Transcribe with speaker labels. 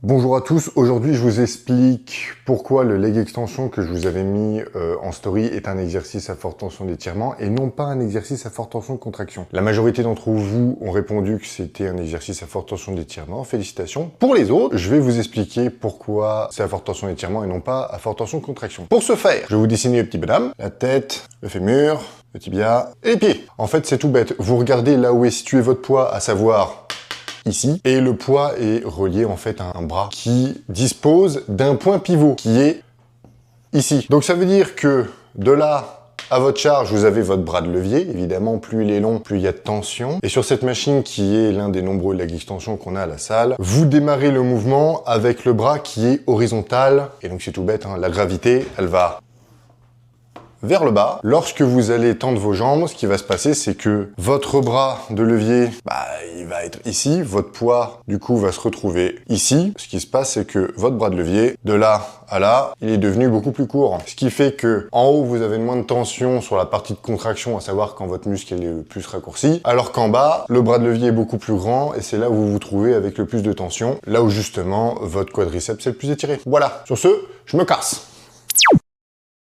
Speaker 1: Bonjour à tous, aujourd'hui je vous explique pourquoi le leg extension que je vous avais mis en story est un exercice à forte tension d'étirement et non pas un exercice à forte tension de contraction. La majorité d'entre vous ont répondu que c'était un exercice à forte tension d'étirement, félicitations. Pour les autres, je vais vous expliquer pourquoi c'est à forte tension d'étirement et non pas à forte tension de contraction. Pour ce faire, je vais vous dessiner le petit bonhomme, la tête, le fémur, le tibia et les pieds. En fait c'est tout bête, vous regardez là où est situé votre poids, à savoir ici, et le poids est relié en fait à un bras qui dispose d'un point pivot qui est ici. Donc ça veut dire que de là à votre charge, vous avez votre bras de levier. Évidemment, plus il est long, plus il y a de tension. Et sur cette machine qui est l'un des nombreux leg extensions qu'on a à la salle, vous démarrez le mouvement avec le bras qui est horizontal. Et donc c'est tout bête, hein, la gravité, elle va vers le bas. Lorsque vous allez tendre vos jambes, ce qui va se passer, c'est que votre bras de levier, il va être ici. Votre poids, du coup, va se retrouver ici. Ce qui se passe, c'est que votre bras de levier, de là à là, il est devenu beaucoup plus court. Ce qui fait que en haut, vous avez moins de tension sur la partie de contraction, à savoir quand votre muscle est le plus raccourci. Alors qu'en bas, le bras de levier est beaucoup plus grand et c'est là où vous vous trouvez avec le plus de tension. Là où justement, votre quadriceps est le plus étiré. Voilà. Sur ce, je me casse.